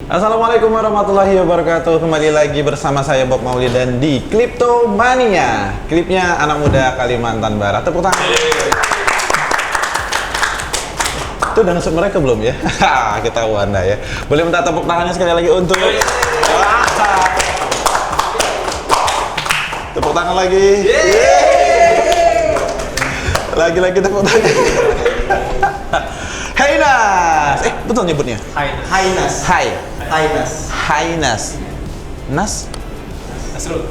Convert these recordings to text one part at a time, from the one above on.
Assalamualaikum warahmatullahi wabarakatuh. Kembali lagi bersama saya Bob Maulid dan di Kliptomania. Klipnya anak muda Kalimantan Barat. Tepuk tangan. Itu udah ngesut mereka belum ya? Kita wanda ya. Boleh minta tepuk tangannya sekali lagi untuk tepuk tangan lagi. Lagi-lagi tepuk tangan. Hainas. Betul nyebutnya? Hainas. Hainas. Nas? Nasrul.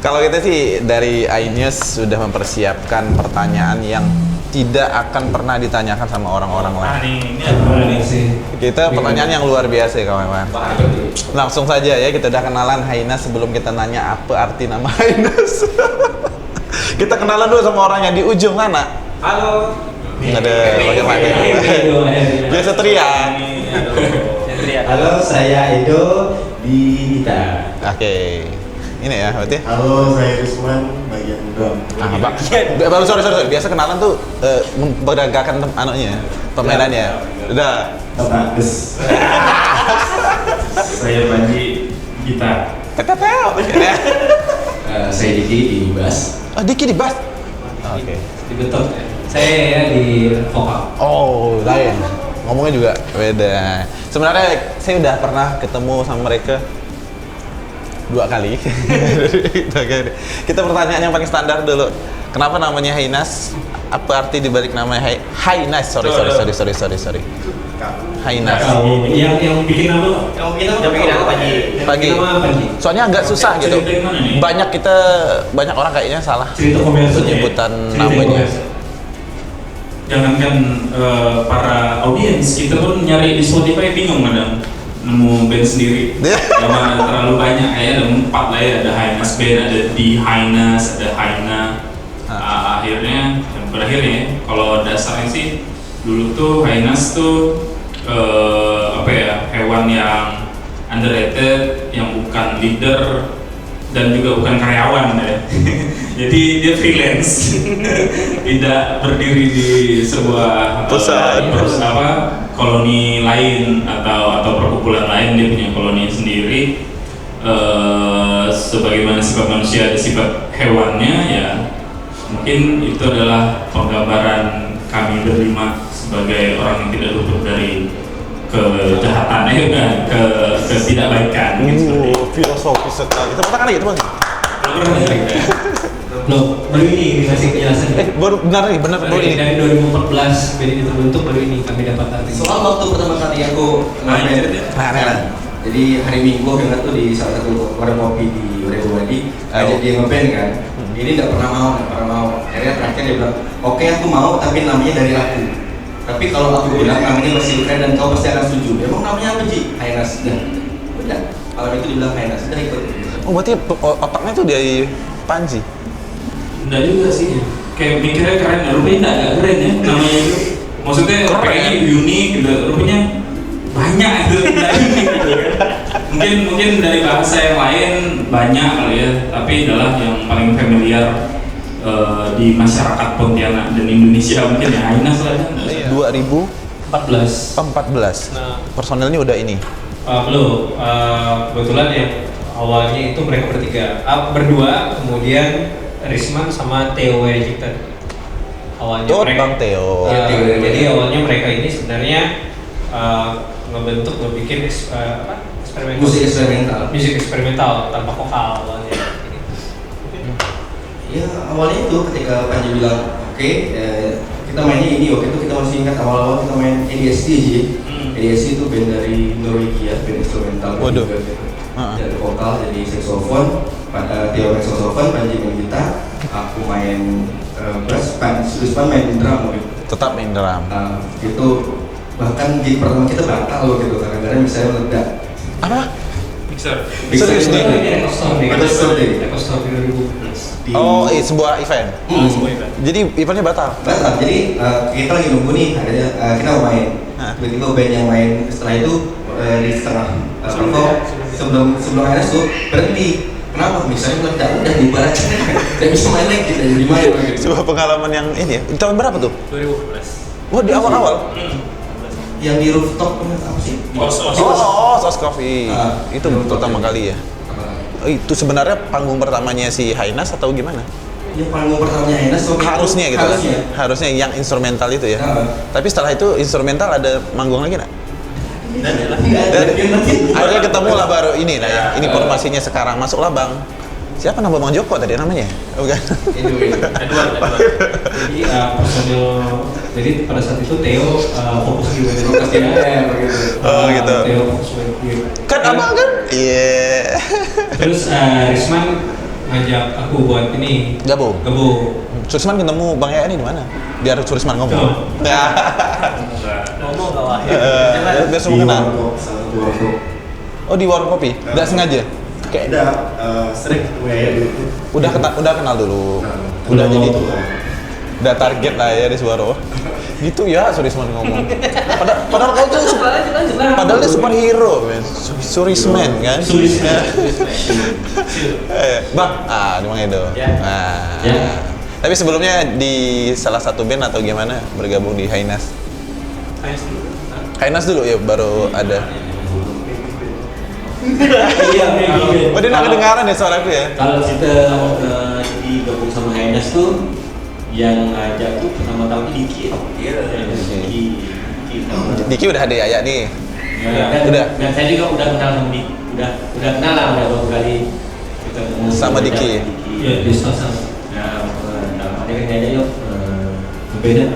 Kalau kita sih dari iNews sudah mempersiapkan pertanyaan yang tidak akan pernah ditanyakan sama orang-orang lain. Kita pertanyaan yang luar biasa kawan-kawan. Langsung saja ya, kita udah kenalan Hainas sebelum kita nanya apa arti nama Hainas. Kita kenalan dulu sama orang yang di ujung sana. Halo. Ada bagaimana? Biasa teriak. Halo, saya Edo di gitar. Oke. Ini ya, berarti. Halo, saya Rizwan, bagian drum. Baru sorry. Biasa kenalan tuh memperagakan anunya, permainannya. Udah. Bagus. Saya Panji gitar. Saya Diki di bass. Oh, Diki di bass. Oke. Di beton. Saya ya di vokal. Oh, lain. Ngomongnya juga beda. Sebenarnya saya udah pernah ketemu sama mereka 2 kali. Kita pertanyaan yang paling standar dulu. Kenapa namanya Hainas? Apa arti dibalik namanya Hainas? Sorry. Hainas. Yang bikin nama? Yang bikin apa Pagi. Soalnya agak susah gitu. Banyak orang kayaknya salah penyebutan namanya. Jangankan para audiens, kita pun nyari di Spotify bingung kadang nemu band sendiri. Karena terlalu banyak, kayaknya ada 4 lah ya, ada Hainas Band, ada di Hainas, ada Haina. Akhirnya, dan berakhirnya, kalau dasarnya sih dulu tuh Hainas tuh hewan yang underrated, yang bukan leader dan juga bukan karyawan ya. Jadi dia freelance, tidak berdiri di sebuah koloni lain atau perkumpulan lain. Dia punya koloni sendiri. Sebagaimana sifat manusia ada sifat hewannya, ya mungkin itu adalah penggambaran kami berlima sebagai orang yang tidak luput dari kejahatan, ketidakbaikan. Filosofis sekali. Tepuk tangan lagi, teman. Loh, baru ini dikasih penjelasan. Benar ini. Dari 2014 band ini terbentuk, baru ini kami dapat arti. Soal waktu pertama kali aku nge-band, jadi hari Minggu aku ingat tuh di salah satu warung kopi di Uredowadi, ajak dia nge-band kan. Ini nggak pernah mau. Akhirnya terakhir dia bilang, oke aku mau, tapi namanya dari aku. Tapi kalau aku bilang namanya masih keren dan kau pasti akan setuju. Emang namanya apa Ji? Hainas. Udah. Malam itu dibilang Hainas, udah ikut. Oh, berarti otaknya tuh dari Panji. Enggak juga sih, kayak mikirnya keren, rupanya enggak keren ya namanya itu. Maksudnya kayaknya unik gitu, rupanya banyak itu, enggak unik gitu kan. Mungkin dari bahasa yang lain banyak kali ya, tapi adalah yang paling familiar di masyarakat Pontianak dan Indonesia mungkin ya Hainas lah kan. 2014. Nah, Personelnya udah ini. belum. Kebetulan yang awalnya itu mereka berdua, kemudian Risman sama Theo Wejikten. Awalnya Bang Theo. Jadi awalnya mereka ini sebenarnya ngebikin musik eksperimental tanpa vokal awalnya. Ya awalnya itu ketika Panji bilang oke, kita mainnya ini, waktu itu kita masih ingat awal-awal kita main EDSD aja. EDSD itu band dari Norwegia, band instrumental. Waduh. Dari vokal jadi saxophone, Theo main saxophone, Panji main gitar, aku main bass, Rizwan main drum gitu. Tetap main drum. Itu bahkan gig pertama kita batal loh gitu, kadang-kadang misalnya meledak. Apa? Mixer. Serius nih? Ekostor deh. Ekostor 2014. Oh, sebuah event. Sebuah event. Jadi eventnya batal. Jadi kita lagi nunggu nih, kita mau main. Tiba-tiba band yang main setelah itu di setengah sebelum akhirnya tuh berhenti. Kenapa? Misalnya meledak, udah dibarat. Tidak bisa main lagi, kita jadi main lagi. Sebuah pengalaman yang ini ya. Tahun berapa tuh? 2014. Wah, di awal-awal. yang di rooftop apa sih? Sos Coffee. Itu pertama kali ya. Oh, itu sebenarnya panggung pertamanya si Hainas atau gimana? Ya panggung pertamanya Hainas harusnya gitu. Harusnya yang instrumental itu ya. Tapi setelah itu instrumental ada manggung lagi nggak? Akhirnya ketemu lah baru ini lah ya. Ini formasinya sekarang masuklah Bang. Siapa nama Bang Joko tadi namanya? Bukan. Edward. Jadi personil, jadi pada saat itu Theo fokus di WD begitu. Oh gitu. Theo fokus WD. Kan abang kan? Iya. Terus Risman ngajak aku buat ini Gabung. Surisman ketemu Bang Yaya ini di mana? Biar Surisman ngomong. Ya. Ngomong gak wah. Biar semua kenal. Satu warkop. Oh di warung kopi? Nggak sengaja? Kayak Udah, sering ketemu ya dulu. udah kenal dulu. Udah jadi udah target lah ya di Suaro. Gitu ya Surisman ngomong. Padahal kau tuh padahal dia superhero, men. Surisman kan? Surisman. Bang, di Mang Edo. Tapi sebelumnya di salah satu band atau gimana bergabung di Hainas? Hainas dulu ya baru ada. Iya, Oh dia nggak kedengaran ya suaraku ya? Kalau kita jadi gabung sama Hainas tuh yang ngajak tuh pertama-tama Diki. Iya, Diki udah ada Yaya nih. Udah. Dan saya juga udah kenal sama Diki. Udah kenal lah, udah beberapa kali ketemu Sama Diki. Iya, di sana. Nah, ada yang ngajak yuk berbeda.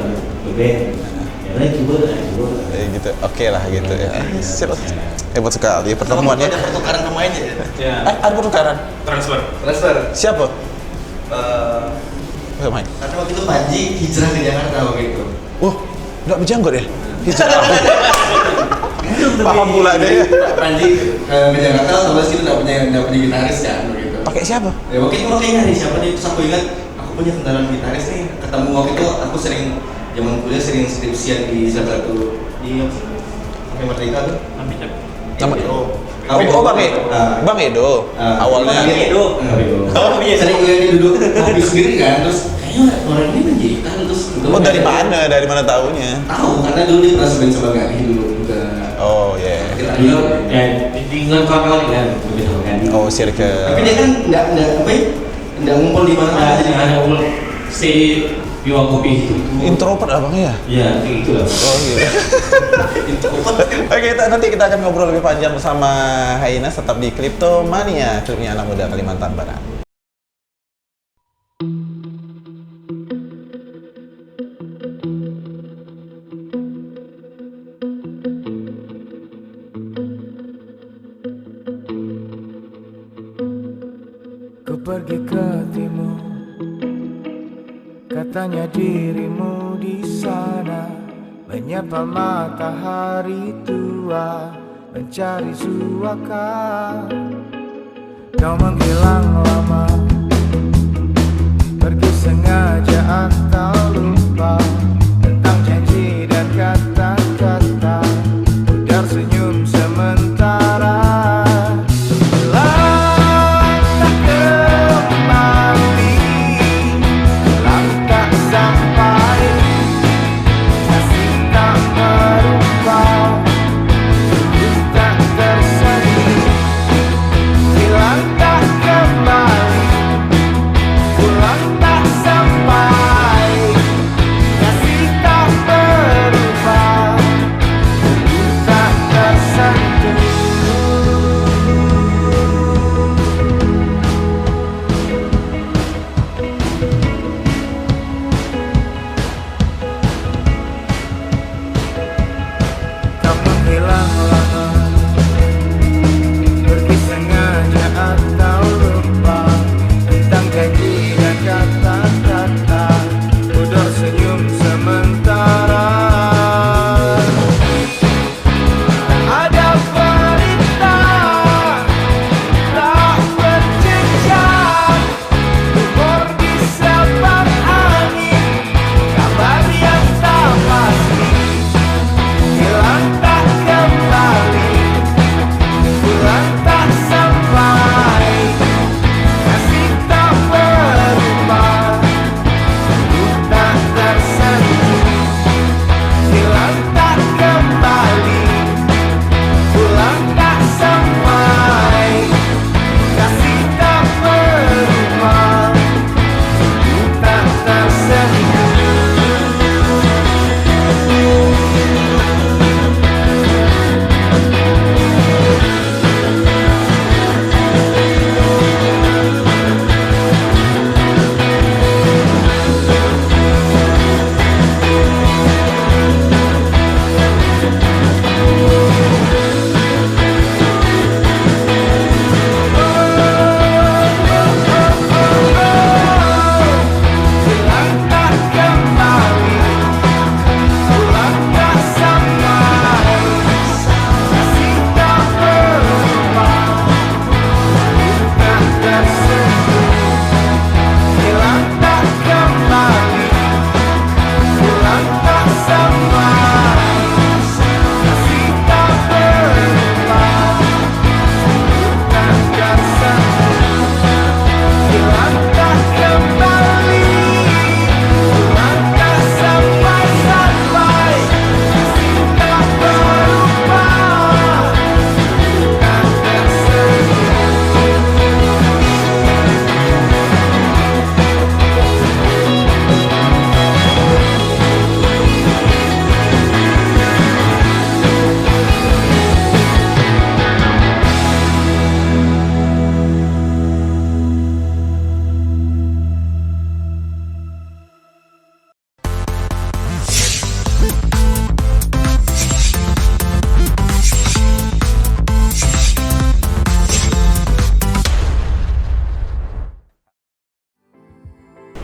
Ya coba. Gitu, oke lah gitu ya. Siap. Hebat sekali pertemuannya. Ada pertukaran pemain ya? Ada pertukaran. Transfer. Siapa? Main. Karena waktu itu Panji hijrah ke Jakarta waktu itu. Wah, nggak berjanggut ya? Hijrah. Paham pula deh. Panji ke Jakarta, terus kita nggak punya gitaris kan gitu. Pakai siapa? Ya waktu itu makanya nyari siapa nih, terus aku ingat aku punya kendaraan gitaris nih. Ketemu waktu itu aku sering zaman kuliah sering skripsian di salah satu di Cafe Merdeka tuh. Nama Bang Edo. Awalnya. Bang Edo. Oh iya, sering dia duduk ngopi sendiri kan, terus kayaknya orang ini main gitar terus. Oh dari mana? Dari mana tahunya? Tahu karena dulu dia pernah sebelum sama Gandhi dulu juga. Oh iya. Kita Juga dengan kawan-kawan kan lebih sama Gandhi. Oh circle. Tapi dia kan nggak apa ya? Nggak ngumpul di mana-mana. Jadi ada umur stay di warung kopi itu. Introvert abangnya ya? Iya, kayak gitu lah. Oh gitu. Oke, nanti kita akan ngobrol lebih panjang bersama Hainas tetap di Kleptomania, klubnya anak muda Kalimantan Barat. Ku pergi ke timur, katanya dirimu di sana menyapa matahari tua, mencari suaka. Kau menghilang lama, pergi sengaja atau lupa tentang janji dan kata-kata, pudar senyum sementara. Pulang tak sampai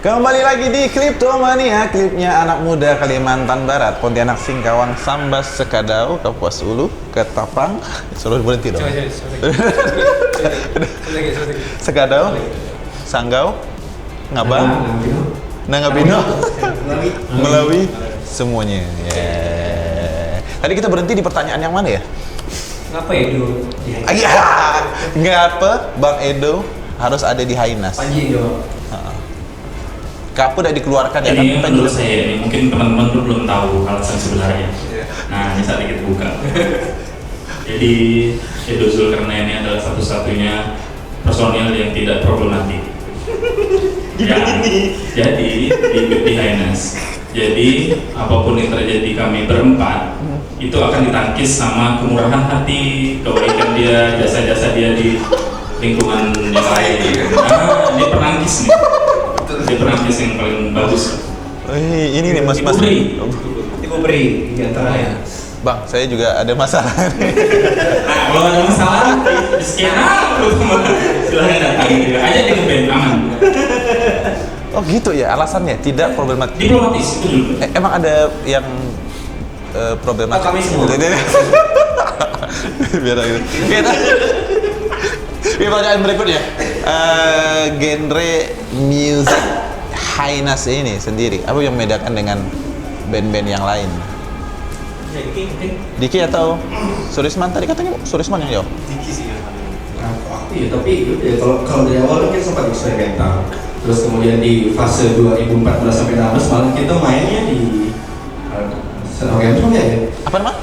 Kembali lagi di Kliptomania, klipnya anak muda Kalimantan Barat, Pontianak, Singkawang, Sambas, Sekadau, Kapuas Hulu, Ketapang. Suruh berhenti dong. Sekadau, Sanggau, Ngabang, Nangabino, Melawi, semuanya. Yeah. Tadi kita berhenti di pertanyaan yang mana ya? Ngapa Edo? Iya, ngapa Bang Edo harus ada di Hainas? Panji Edo. Kapu udah dikeluarkan ya kan? Ini menurut saya ini mungkin teman-teman tuh belum tahu alasan sebenarnya. Nah, ini saatnya kita buka. Jadi Edo Zulkarnain ini adalah satu-satunya personil yang tidak problematik. Jadi di Hainas. Jadi apapun yang terjadi kami berempat itu akan ditangkis sama kemurahan hati, kebaikan dia, jasa-jasa dia di lingkungan yang lain. Nah, dia penangkis nih. Dia penangkis yang paling bagus. Ini nih mas. Ibu Beri di antaranya. Bang, saya juga ada masalah. Nah, kalau ada masalah, sekian silahkan datang. Aja di band aman. Oh gitu ya alasannya, tidak problematik. Diplomatis itu dulu. Emang ada yang problematik? Kami semua. Biar gitu. Ini pertanyaan berikutnya. Genre music Hainas ini sendiri, apa yang membedakan dengan band-band yang lain? Diki atau Surisman? Tadi katanya Surisman yang jawab. Diki sih ya. Iya, tapi ya, kalau dari awal kan sempat eksperimental. Terus kemudian di fase 2014 sampai 2016 malah kita mainnya di Senogentrum ya. Apa nama?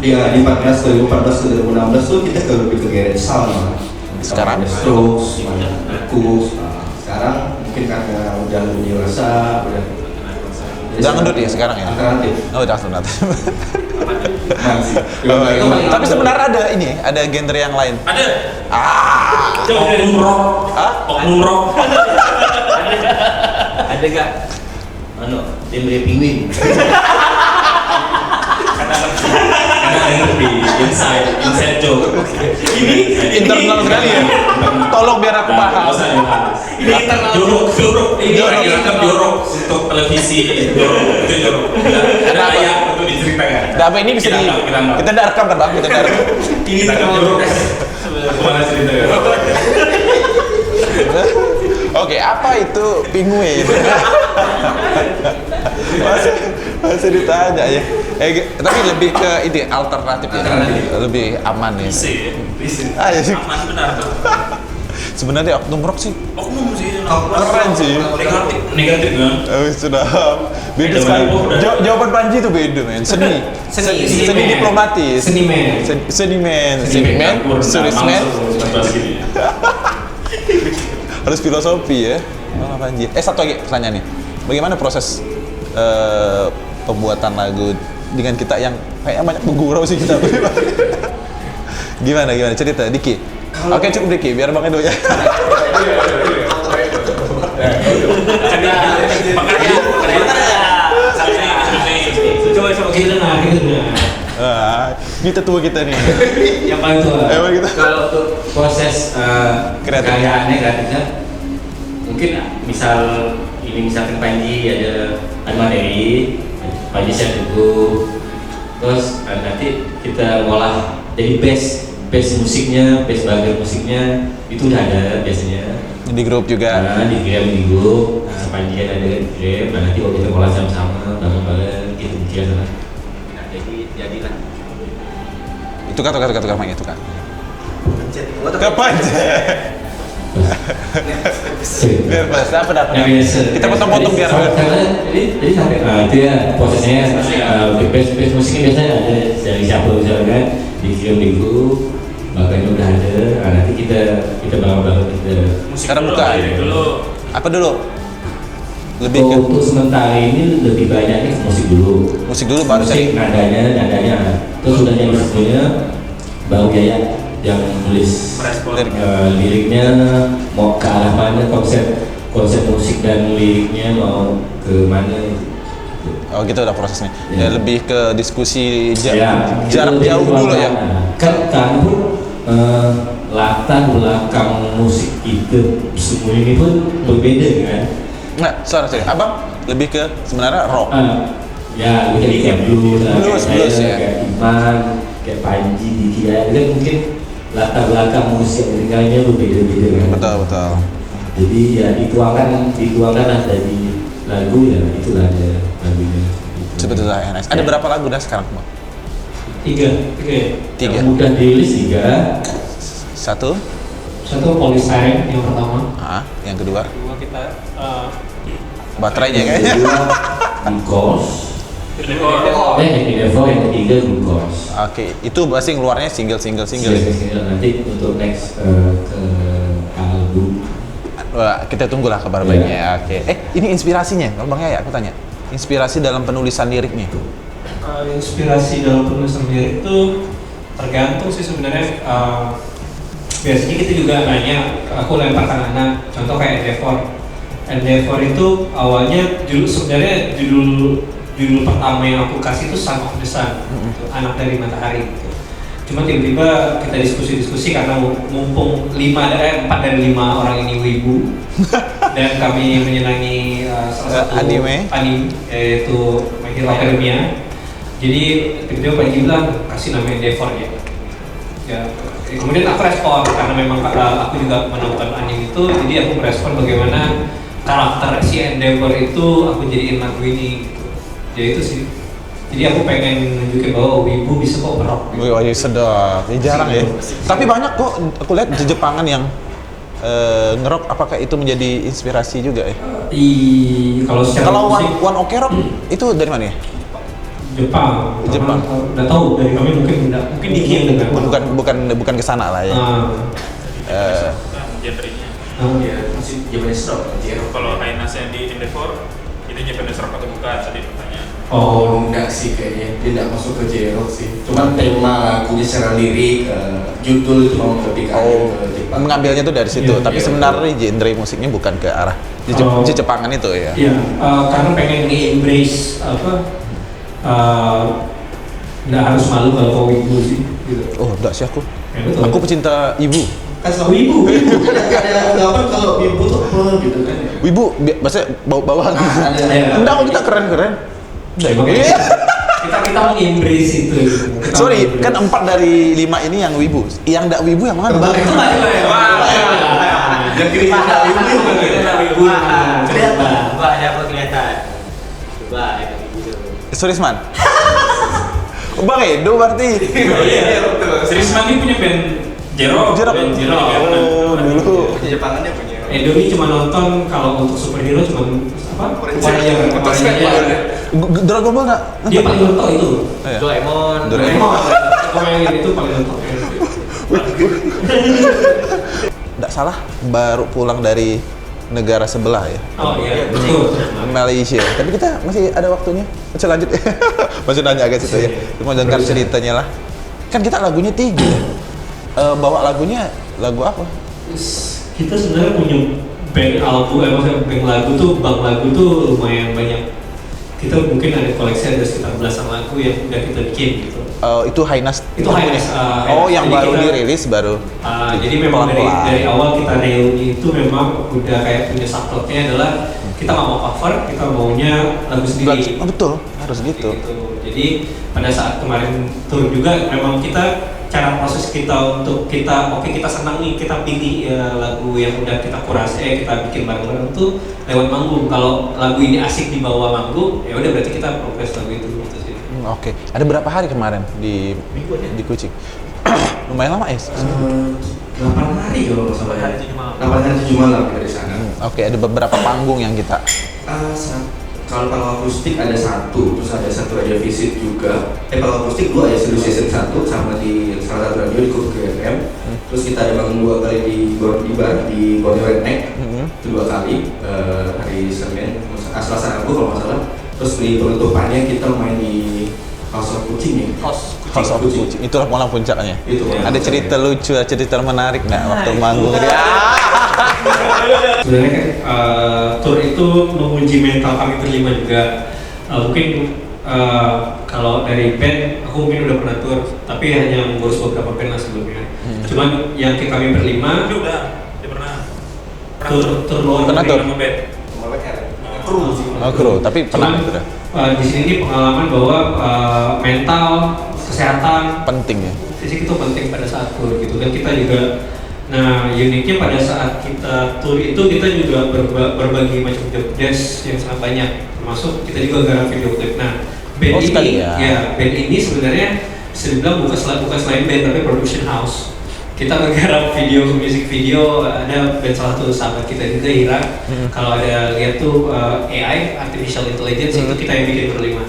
Di 2014 ke 2016 tuh kita lebih ke garage sound. Sekarang? Strokes, Cooks. Sekarang mungkin karena udah lebih dewasa, Udah ngendut ya sekarang ya? Alternatif. Oh, udah alternatif. Nah, Tapi sebenarnya ada genre yang lain. Ada. Oknum rock. Oknum rock. Ada gak? Genre Penguin. Karena ngerti inside joke. Ini Internal sekali ya. Tolong biar aku paham. Ini internal jorok. Ini anggap jorok untuk televisi. Jorok itu jorok. Ada layak untuk diceritakan. Tapi ini bisa kita nggak rekam kan bang? Kita nggak rekam. Ini terlalu jorok. Aku malah cerita ya. Oke, apa itu penguin? masih ditanya ya. Tapi lebih ke ini alternatif ya, lebih aman ya. Bisa. Ah, ya sih. Aman benar tuh. Sebenarnya oknum rock sih. Oknum sih. Keren sih. Negatif kan? Sudah beda sekali. Jawaban Panji itu beda men. Seni diplomatis. Seniman. Surisman. Harus filosofi ya. Oh, Panji. Satu lagi pertanyaan nih. Bagaimana proses pembuatan lagu dengan kita yang kayaknya banyak menggurau sih kita. Gimana cerita Diki? Oke, cukup Diki, biar Bang Edo ya. Coba kita Kita tua kita nih. yang paling tua. Kita. Kalau untuk proses karyaannya kreatifnya, mungkin misalkan Panji ada materi, Panji siap tunggu, terus nanti kita ngolah jadi base musiknya, base bagian musiknya itu udah ada biasanya. Di grup juga. Di grup, Panji ada di grup, dan nanti kita ngolah sama-sama, bareng-bareng gitu mungkin. Nah, jadilah. Itu kan Mang itu kan. Kepencet. Biar bahasa apa dapatnya? Kita potong-potong biar. Jadi sampai itu ya prosesnya base musiknya biasanya ada dari siapa misalkan dikirim di grup, bahkan udah ada. Nanti kita bareng-bareng kita. Sekarang buka. Apa dulu? Lebih ke untuk sementara ini lebih banyaknya musik dulu. Musik dulu baru musik nadanya. Terus udah jadi semuanya baru Yaya yang nulis liriknya mau ke arah mana, konsep musik dan liriknya mau ke mana. Oh gitu udah prosesnya. Ya lebih ke diskusi jarak itu jauh dulu ya. Kan pun latar belakang musik itu semua ini pun berbeda kan. Nggak, sorry. Abang lebih ke sebenarnya rock. Ya, mungkin kayak blues, Blues ya. kayak Iman, kayak Panji, Diki ya. Itu mungkin latar belakang musik Amerikanya tuh beda-beda kan. Betul. Jadi ya dituangkan lah dari lagu ya, itulah ada lagunya. Sebetulnya nice. Ada berapa lagu dah sekarang, Bang? 3. Tiga. Yang udah dirilis 3. Satu. Polystyrene yang pertama. Yang kedua. kita Baterainya kayaknya. Glucose. Endeavor. Endeavor yang ketiga Glucose. Oke, itu pasti keluarnya single. Nanti untuk next ke album. Wah, kita tunggulah kabar baiknya ya. Oke. Ini inspirasinya, Bang Yaya, aku tanya. Inspirasi dalam penulisan liriknya. Inspirasi dalam penulisan lirik itu tergantung sih sebenarnya. Biasanya kita juga nanya, aku lempar ke anak, contoh kayak Endeavor itu awalnya sebenarnya judul pertama yang aku kasih itu Son of the Sun, anak dari matahari gitu. Cuma tiba-tiba kita diskusi karena mumpung 4 dari 5 orang ini wibu dan kami menyenangi salah satu anime yaitu My Hero Academia. Jadi tiba-tiba Panji bilang kasih nama Endeavor ya. Kemudian aku respon karena memang aku juga menonton anime itu, jadi aku merespon bagaimana karakter si Endeavor itu aku jadiin lagu ini gitu. Ya itu sih. Jadi aku pengen nunjukin bahwa wibu bisa kok rock. Wih, sedap. Jarang ya. Tapi banyak kok aku lihat di Jepangan yang ngerok. Apakah itu menjadi inspirasi juga ya? Kalau One Ok Rock itu dari mana ya? Jepang. Nggak tahu dari kami mungkin Diki yang dengar. Bukan kesana lah ya. Genrenya. Ya, masih Japanese rock. Kalau Hainas yang di Endeavor itu Japanese rock atau bukan? Tadi pertanyaan. Oh, enggak sih kayaknya. Dia enggak masuk ke J-rock sih. Cuman tema lagunya secara lirik, judul itu mau lebih ke Jepang. Mengambilnya tuh dari situ. Tapi sebenarnya genre musiknya bukan ke arah Jepangan itu ya. Iya, karena pengen nge-embrace nggak harus malu kalau kau wibu sih gitu. Oh, enggak sih aku. Ya, betul. Aku pecinta ibu. Kan selalu wibu. Ada anggapan kalau wibu tuh apa gitu kan ya. Wibu maksudnya bau-bauan. Enggak, kok kita keren-keren. Kita meng-embrace itu. Sorry, kan 4 dari 5 ini yang wibu. Yang enggak wibu yang mana? Itu enggak yang kiri ada wibu. Coba ada apa kelihatan? Coba ada gitu. Surisman. Bang Edo berarti. Surisman ini punya band Jero. Oh, dulu. Jepangannya punya. Edo ini cuma nonton kalau untuk superhero cuma apa? Dragon Ball enggak? Dia paling nonton itu. Doraemon. Yang itu paling nonton. Enggak salah, baru pulang dari negara sebelah ya. Oh iya, betul. Malaysia. Tapi kita masih ada waktunya. Masih lanjut. Masih nanya agak situ ya. Cuma dengar ceritanya lah. Kan kita lagunya 3. Bawa lagunya lagu apa? Kita sebenarnya punya bank lagu tuh, bank lagu tuh lumayan banyak. Kita mungkin ada koleksi ada sekitar belasan lagu yang udah kita bikin gitu. Itu Hainas. Itu Hainas. Yang baru dirilis baru. Jadi memang dari awal kita reuni itu memang udah kayak punya subplotnya adalah kita nggak mau cover, kita maunya lagu sendiri. Betul, harus gitu. Jadi pada saat kemarin tour juga memang kita cara proses kita untuk kita senang nih kita pilih lagu yang udah kita kurasi kita bikin bareng-bareng tuh lewat manggung. Kalau lagu ini asik dibawa manggung ya udah berarti kita progres lagu itu gitu sih. Oke. Ada berapa hari kemarin di Kucing? Lumayan lama ya? 8 hari kalau nggak salah. 8 hari 7 malam dari sana. Oke, ada beberapa panggung yang kita. Kalau akustik ada 1, terus ada 1 radio visit juga. Kalau akustik 2 ya, Studio Session 1 sama di salah satu radio di Kutu FM. Terus kita ada bangun 2 kali di bar di Borneo Redneck. Itu 2 kali hari Senin, Selasa Rabu kalau nggak salah. Terus di penutupannya kita main di House of Kucing ya. House of Kucing. Itulah pulang puncaknya. Itu. Ada cerita lucu, cerita menarik nggak waktu manggung dia? Sebenarnya tour itu menguji mental kami berlima juga. Mungkin kalau dari band aku mungkin udah pernah tour, tapi hanya mengurus beberapa band lah sebelumnya. Cuman yang kami berlima Dia pernah tour luar Pernah tour? sama band. kru sih. Oh, kru, tapi pernah Cuman, udah. Di sini ini pengalaman bahwa mental, kesehatan, Penting ya. fisik itu penting pada saat tour gitu kan. Kita juga, nah uniknya pada saat kita tour itu kita juga berbagi macam job desk yang sangat banyak, termasuk kita juga garap video klip. Nah band ini band ini sebenarnya bisa dibilang bukan selain band tapi production house. Kita menggarap music video, ada band salah satu sahabat kita juga Ira. Kalau ada lihat tuh AI artificial intelligence itu kita yang bikin berlima.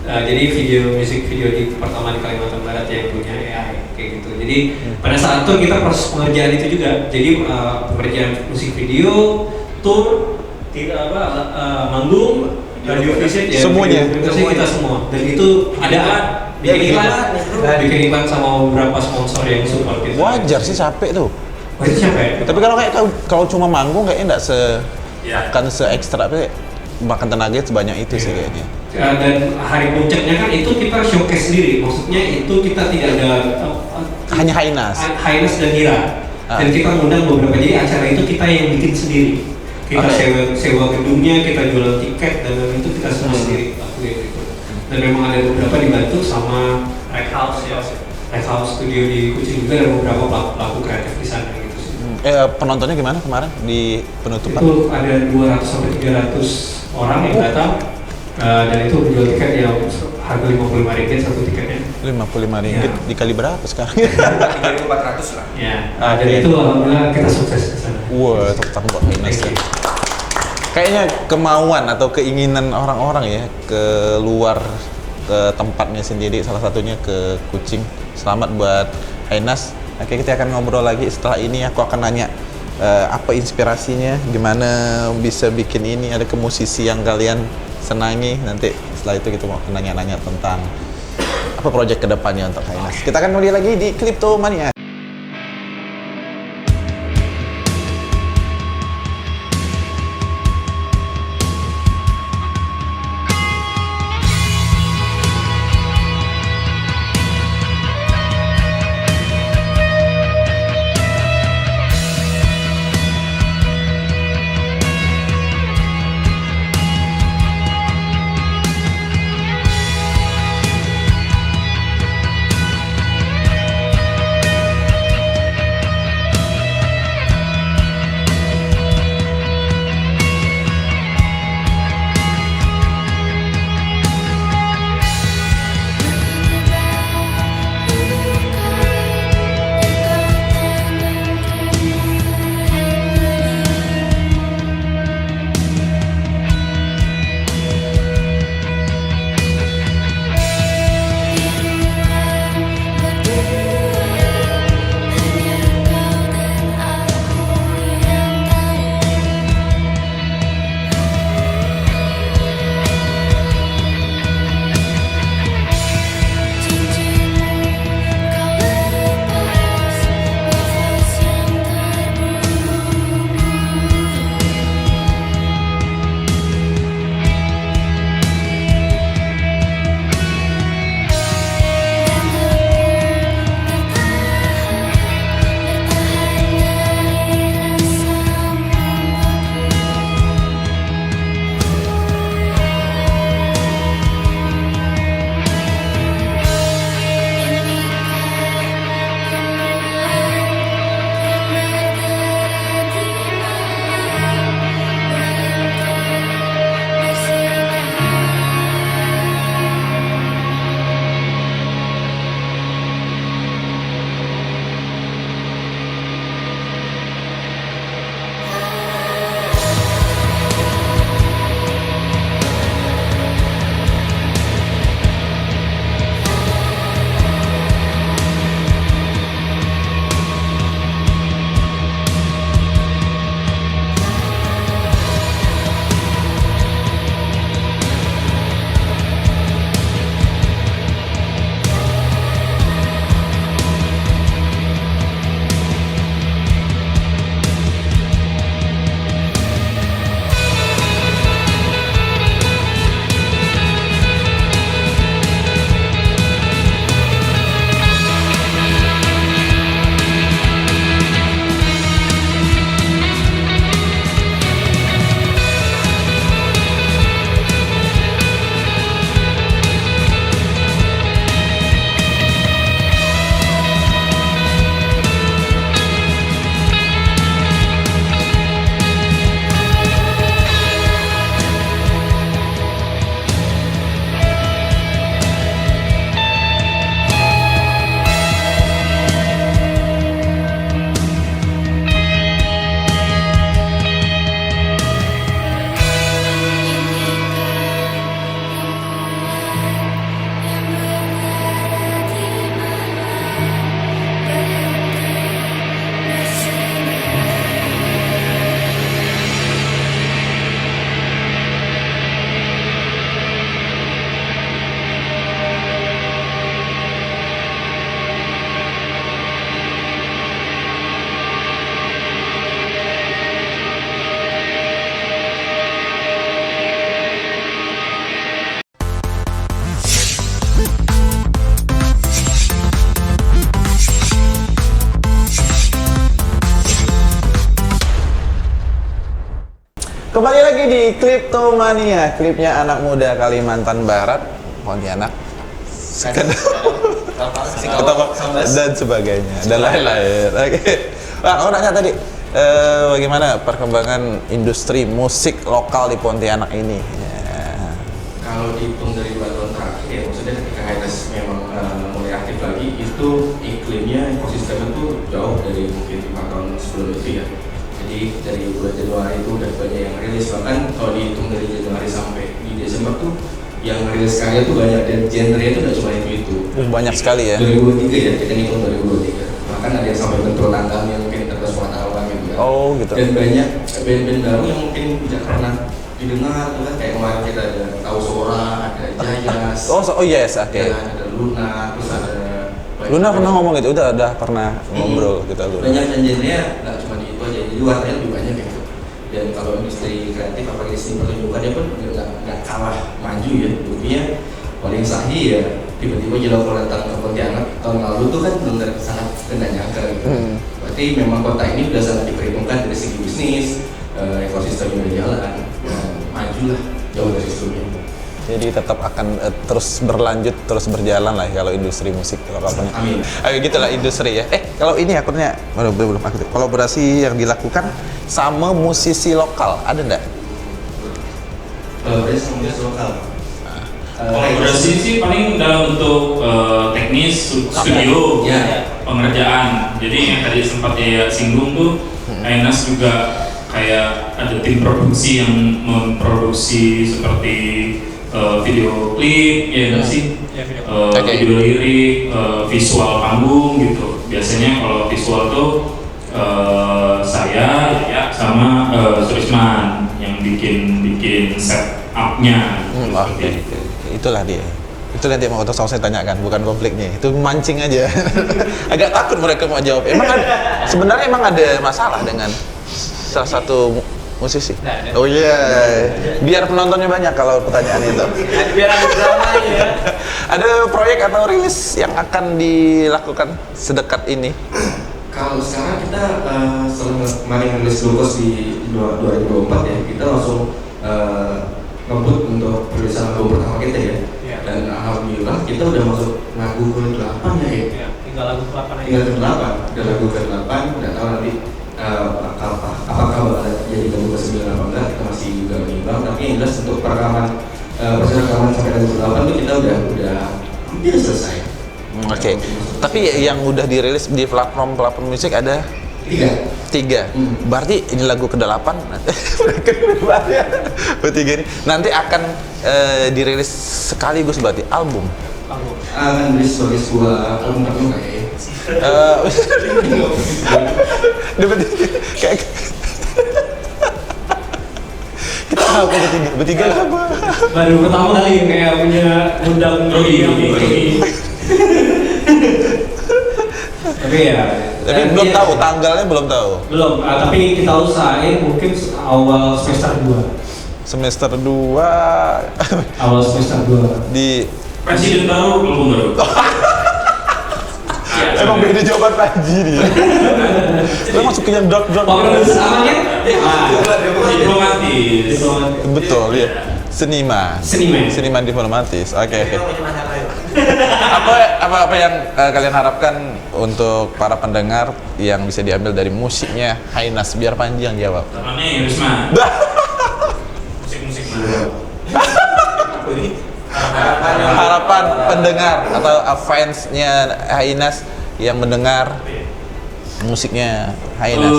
Jadi music video di pertama di Kalimantan Barat yang punya AI kayak gitu. Jadi pada saat tour kita proses pengerjaan itu juga. Jadi pengerjaan musik video, tour, tidak manggung, radio visit ya. Semuanya. Kita semua. Dan itu ada bikin iklan sama beberapa sponsor yang support kita. Wajar sih capek tuh. Oh itu capek. Tapi kalau cuma manggung kayaknya nggak kan se ekstra tapi makan tenaga sebanyak itu sih kayaknya. Dan hari puncaknya kan itu kita showcase sendiri, maksudnya itu kita tidak ada Hanya Hainas dan Hira. Dan kita ngundang beberapa, jadi acara itu kita yang bikin sendiri. Kita sewa gedungnya, kita jual tiket dan itu kita semua sendiri lakuin gitu. Dan memang ada beberapa dibantu sama Rec House ya. Rec House studio di Kucing juga, ada beberapa pelaku kreatif di sana gitu sih. Penontonnya gimana kemarin di penutupan? Itu ada 200 sampai 300 orang yang datang. Dan itu menjual tiket yang harga Rp55 satu tiketnya. Rp55 Ya. dikali berapa sekarang? 3.400 lah. Ya. Dan itu alhamdulillah kita sukses ke sana. Wah, tepuk buat Hainas ya. Kayaknya kemauan atau keinginan orang-orang ya keluar ke tempatnya sendiri, salah satunya ke Kucing. Selamat buat Hainas. Oke, kita akan ngobrol lagi setelah ini. Aku akan nanya apa inspirasinya, gimana bisa bikin ini, ada ke musisi yang kalian senangi. Nanti setelah itu kita mau nanya-nanya tentang apa proyek kedepannya untuk Hainas. Kita akan melihat lagi di Cryptomania. Kembali lagi di Kliptomania, klipnya anak muda Kalimantan Barat, Pontianak, dan sebagainya, dan lain-lain. Oke. Pak, aku nanya tadi, bagaimana perkembangan industri musik lokal di Pontianak ini? Ya. Kalau dihitung dari 2 tahun terakhir, maksudnya ketika Highness memang mulai aktif lagi, itu iklimnya, ekosistemnya tuh jauh dari mungkin 5 tahun sebelum itu ya. Jadi dari bulan Januari itu udah banyak yang rilis, bahkan kalau dihitung dari Januari sampai di Desember tuh yang rilis karya tuh banyak, dan genre itu udah cuma itu. Banyak sekali ya. 2023 ya, kita ngitung 2023. Bahkan ada yang sampai bentrol tanggal yang mungkin terus wartawan gitu kan. Oh gitu. Dan banyak band-band baru yang mungkin tidak pernah didengar tuh kan, kayak kemarin kita ada Tahu Sora, ada Jayas. Oh yes, oke. Ada Luna, terus ada Luna pernah ngomong gitu, udah pernah ngobrol kita Luna. Banyak, dan genre-nya nggak cuma di itu aja, jadi warnanya lebih banyak gitu. Dan kalau industri kreatif apalagi industri pertunjukan dia pun nggak kalah maju ya. Buktinya paling sahih ya, tiba-tiba Jelok datang ke Pontianak tahun lalu tuh kan belum sangat tidak nyangka gitu. Berarti memang kota ini udah sangat diperhitungkan dari segi bisnis, ekosistemnya udah jalan, maju lah jauh dari sebelumnya. Jadi tetap akan terus berlanjut, terus berjalan lah kalau industri musik lokalnya. Amin. Gitulah industri ya. Kalau ini akunnya belum aktif. Kolaborasi yang dilakukan sama musisi lokal ada nggak? Kolaborasi sama musisi lokal. Kolaborasi sih paling dalam bentuk teknis, studio, pengerjaan. Jadi yang tadi sempat ya singgung tuh, Highness juga kayak ada tim produksi yang memproduksi seperti video klip, ya nggak sih? Video lirik, visual panggung gitu. Biasanya kalau visual tuh saya ya sama Surisman yang bikin set up-nya. Oke. Itulah dia. Itulah yang mau saya tanyakan, bukan konfliknya. Itu mancing aja. Agak takut mereka mau jawab. Sebenarnya emang ada masalah dengan salah satu musisi? Oh iya, biar penontonnya banyak kalau pertanyaan itu. Biar ada drama ya. Ada proyek atau rilis yang akan dilakukan sedekat ini? Kalau sekarang kita setelah kemarin rilis Glukos di 2024 ya, kita langsung ngebut untuk perilisan album pertama kita ya. Dan alhamdulillah kita udah masuk lagu ke-8 ya. Tinggal lagu ke-8 aja. Tinggal ke-8, udah lagu ke-8, udah tahu nanti apakah bakal jadi lagu ke-9 apa enggak, kita masih juga menimbang. Tapi yang jelas untuk perekaman proses rekaman sampai lagu ke-8 itu kita udah hampir selesai. Oke. Tapi yang udah dirilis di platform musik ada 3. Berarti ini lagu ke-8 bertiga ini nanti akan dirilis sekaligus, berarti album. Akan dirilis sebagai sebuah album tapi enggak ya. Kayak kita tahu bertiga apa? Baru pertama kali kayak punya undang Rugi. Tapi belum tahu tanggalnya, belum tahu. Belum, tapi kita usahain mungkin awal semester 2. Semester 2 Awal semester 2 di Presiden baru, belum baru. emang beda jawaban Panji dia. Lo masuk ke yang dark. Namanya? Diplomatis. Betul ya. Seniman diplomatis. Oke. Apa yang kalian harapkan untuk para pendengar yang bisa diambil dari musiknya Highness? Biar Panji yang jawab. Namanya Risma. Musik mana? Harapan pendengar atau fansnya Highness yang mendengar musiknya Highness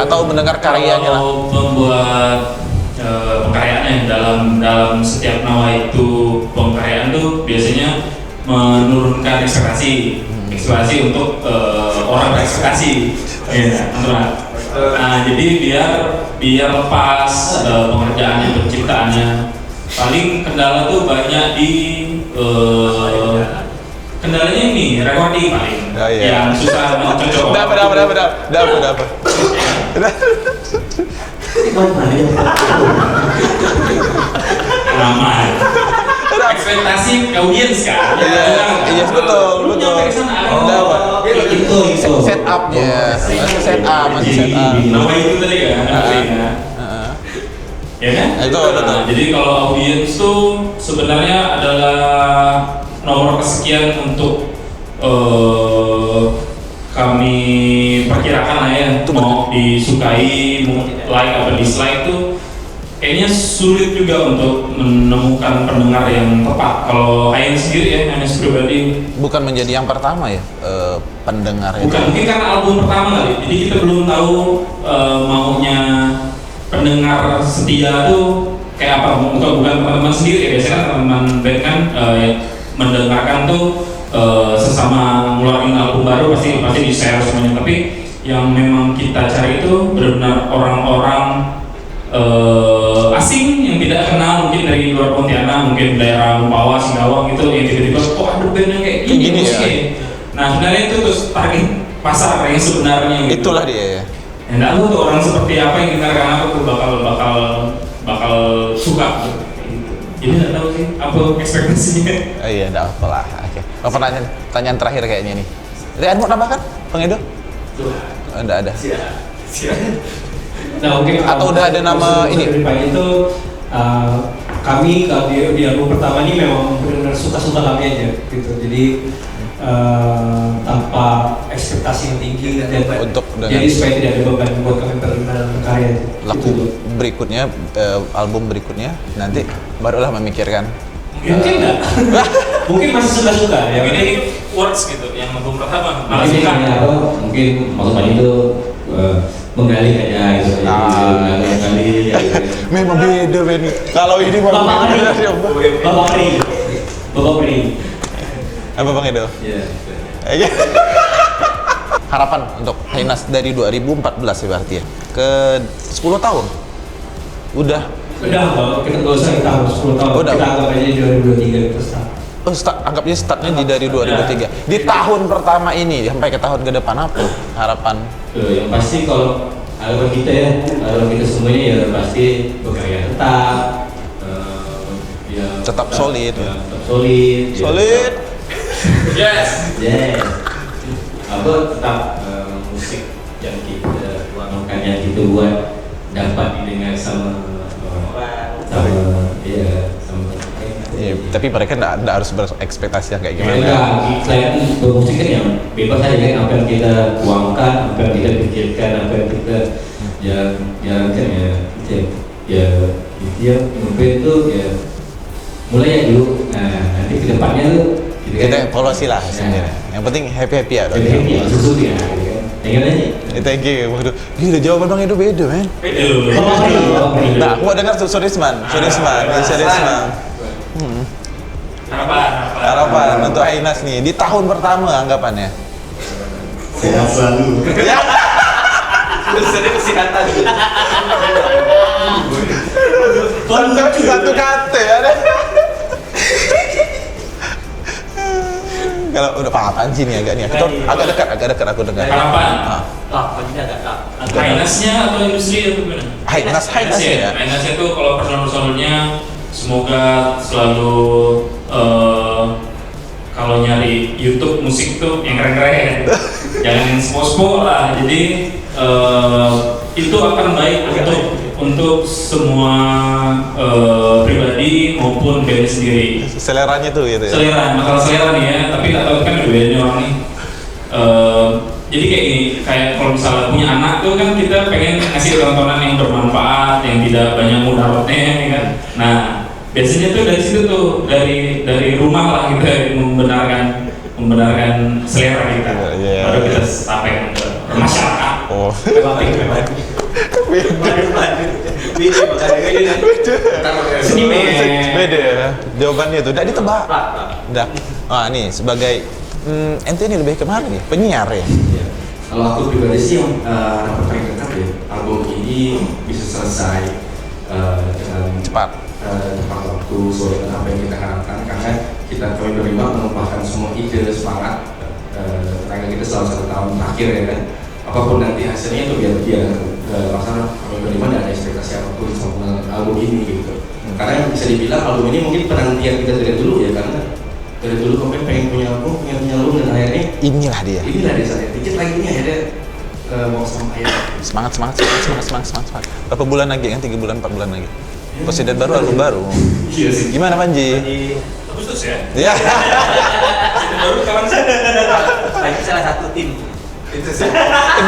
atau mendengar karyanya lah. Membuat pengkaryaan dalam setiap nawa itu pengkaryaan tuh biasanya menurunkan ekspektasi untuk orang berekspektasi. Nah, jadi biar lepas pengerjaannya, penciptaannya. Paling kendala tuh banyak di kendalanya ini recording paling. Yang susah mencocok. Dapat. Ramai. Ekspektasi audiens kan? Iya betul. Dapat. Itu Set upnya, masih set up. Nama itu tadi kan? ya kan? Itu betul. Jadi kalau audiens tuh sebenarnya adalah nomor kesekian untuk kami perkirakan lah ya, mau disukai, mau like apa dislike tuh kayaknya sulit juga untuk menemukan pendengar yang tepat. Kalau Ayan sendiri ya, Ayan pribadi bukan menjadi yang pertama ya pendengar itu. bukan, mungkin karena album pertama kali, jadi kita belum tahu maunya pendengar setia tuh kayak apa. Bukan teman-teman sendiri ya, biasanya kan teman-teman band kan mendengarkan tuh sesama ngeluarin album baru pasti di share semuanya, tapi yang memang kita cari itu benar-benar orang-orang asing yang tidak kenal, mungkin dari luar Pontianak, mungkin daerah Lupawa, Singkawang gitu, yang tiba-tiba kok ada band yang kayak gini musiknya. Nah sebenarnya itu terus target pasar yang sebenarnya gitu. Itulah dia ya. Ya nggak tahu tuh orang seperti apa yang dengarkan aku tuh bakal suka gitu. Jadi nggak tahu sih apa ekspektasinya. Iya, enggak apalah. Oke. Pertanyaan terakhir kayaknya nih. Rian mau nambahkan, Bang Edo? Enggak ada. Siap. Nah mungkin Atau udah ada nama ini? Itu kami kalau di album pertama ini memang benar-benar suka-suka kami aja gitu. Jadi tanpa ekspektasi yang tinggi dan Untuk jadi supaya tidak ada beban buat kami berkarya. Laku berikutnya, album berikutnya nanti barulah memikirkan. Mungkin enggak. Mungkin masih suka-suka ya. Mungkin ini words gitu yang album pertama. Malah Mungkin suka. mungkin maksudnya itu menggali aja gitu. Menggali. Memang beda Ben. Kalau ini mau Bapak Pri. apa Bang Edo? Iya. Harapan untuk Hainas dari 2014 ya berarti ya ke 10 tahun. Udah Kita nggak usah kita harus 10 tahun. Udah. Kita anggap aja di 2023 terus. anggapnya startnya di dari 2003. Di tahun pertama ini sampai ke tahun ke depan apa harapan? Yang pasti kalau harapan kita ya, harapan kita semuanya ya pasti berkarya Tetap solid. tetap solid. Solid. Yes. Yes. Apa tetap musik yang kita buat, yang kita buat dapat didengar sama Iya, tapi mereka nggak harus berekspektasi yang kayak gimana. Enggak, selain bermusik kan yang bebas aja kan, apa yang kita tuangkan, apa yang kita pikirkan, apa yang kita jalankan ya mungkin itu ya mulai ya dulu. Nah nanti kedepannya tuh Kita evaluasi lah sebenarnya. Yang penting happy ya. Happy ya, susu ya. Ingat aja. Thank you. Waduh, gila jawaban Bang Edo beda, men. Nah, aku mau dengar Surisman. Harapan untuk Hainas nih di tahun pertama anggapannya. Sehat selalu. Sering kesehatan. Satu kata ya. Kalau udah apaan sih nih agak agak dekat aku dengar. Harapan. Ini agak tak. Hainasnya atau industri atau gimana? Hainasnya ya. Hainasnya tuh kalau personal-personalnya semoga selalu kalau nyari YouTube musik tuh yang keren-keren, jangan yang spo-spo lah. Jadi itu akan baik untuk semua pribadi maupun band sendiri. Seleranya tuh gitu ya. Masalah selera nih ya, tapi nggak tahu kan ada bedanya orang nih. Jadi kayak gini, kayak kalau misalnya punya anak tuh kan kita pengen ngasih tontonan yang bermanfaat, yang tidak banyak mudaratnya, ya kan. Nah, biasanya tuh dari situ tuh dari rumah lah kita membenarkan selera kita, baru kita sampaikan ke masyarakat. Oh. Beda ya. Jawabannya tuh udah ditebak. Udah. Ah nih sebagai ente ini lebih kemana nih? Penyiar ya? Kalau aku pribadi sih yang dapat paling dekat ya, album ini bisa selesai dengan Cepat. tepat waktu sesuai dengan apa yang kita harapkan, karena kami berdua menumpahkan semua ide, semangat, tenaga kita selama 1 tahun terakhir ya kan. Apapun nanti hasilnya itu biar masalah kami berdua tidak ada ekspektasi apapun sama album ini gitu. Karena bisa dibilang album ini mungkin penantian kita dari dulu ya, karena dari dulu kami pengen punya album dan akhirnya Inilah dia. saya dikit lagi nih akhirnya mau sama ayah. Semangat. Berapa bulan lagi kan? 3 bulan, 4 bulan lagi. Presiden baru, album baru. Iya sih. Gimana Panji? Agustus ya. Ya. Presiden baru kapan sih? Lagi salah satu tim. Itu sih.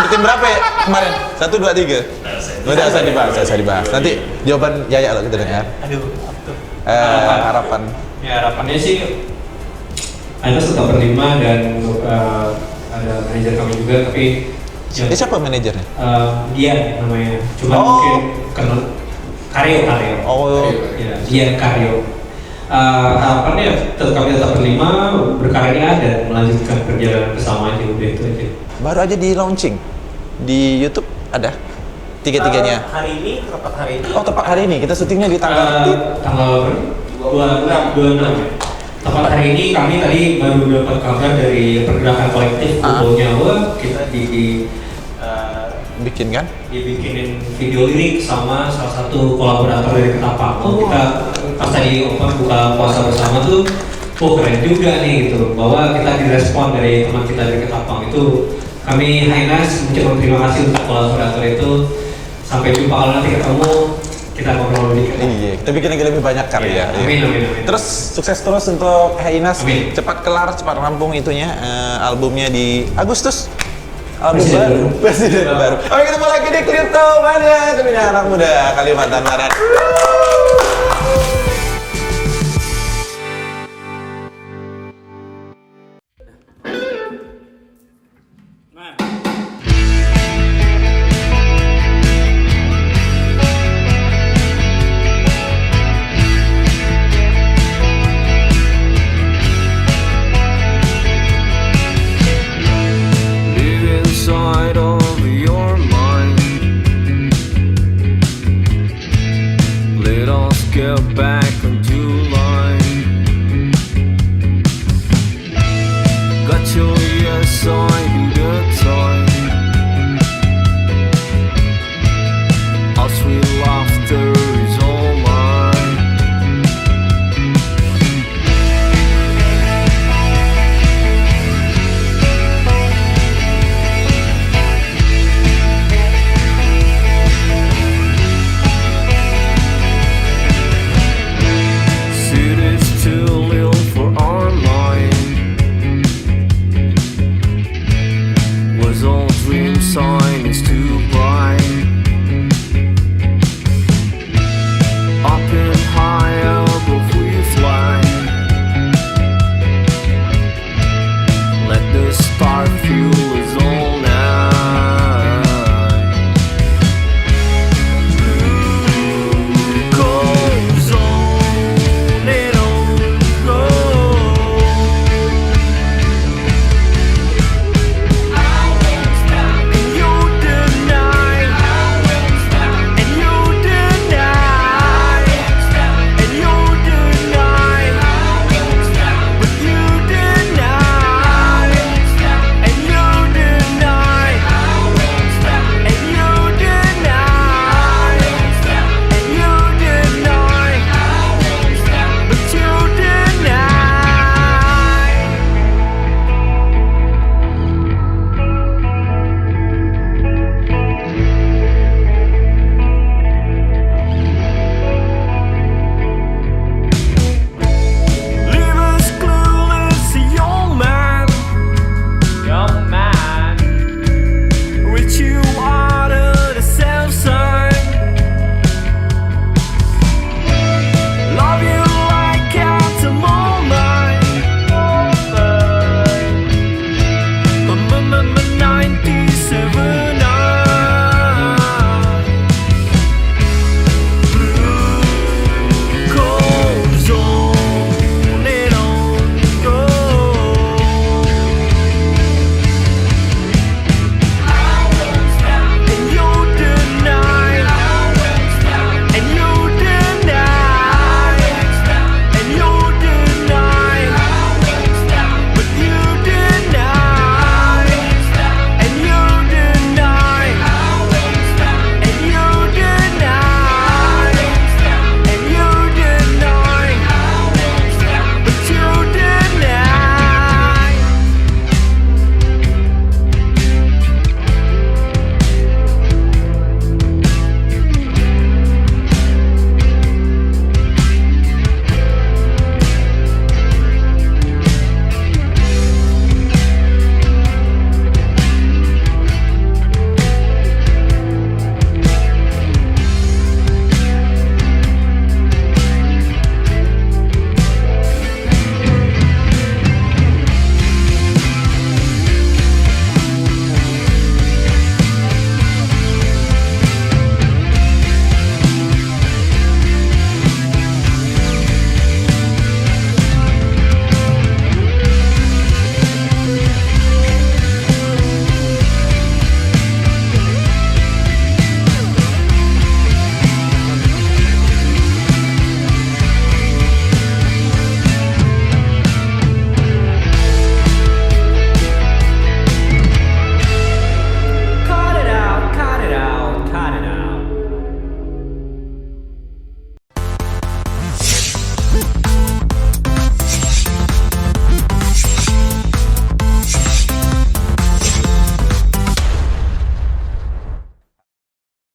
Tim berapa ya kemarin? 1, 2, 3. Udah saya dibahas. Nanti jawaban Yaya lo kita dengar. Aduh, apa tuh? Harapan. Ya harapannya sih Anda tetap berlima dan ada manajer kami juga, tapi Siapa manajernya? dia namanya, cuma Oh. mungkin kenal Karyo. Oh, Ya, dia Karyo. Harapannya kami tetap berlima, berkarya dan melanjutkan perjalanan bersama aja, udah itu aja. baru aja di launching di YouTube ada tiga-tiganya. Hari ini, tepat hari ini. Oh, tepat hari ini kita syutingnya di tanggal Tanggal 26 ya. Tepat hari ini kami tadi baru dapat kabar dari pergerakan kolektif Kumpul Nyawa, kita bikin kan? dibikinin video lirik sama salah satu kolaborator dari Ketapang. Kita pas tadi open buka puasa bersama tuh, keren juga nih gitu, bahwa kita direspon dari teman kita dari Ketapang itu. Kami Hainas mengucapkan terima kasih untuk kolaborator itu. Sampai jumpa kalau nanti ketemu, kita ngobrol lebih. Iya, kita bikin lagi lebih banyak karya. Amin. Terus sukses terus untuk Hainas, Amin. cepat kelar, cepat rampung itunya albumnya di Agustus. Album Presiden Presiden baru. Oke, ketemu lagi di Crypto Mania, tentunya anak muda Kalimantan Barat. Live inside of your mind. Let us get back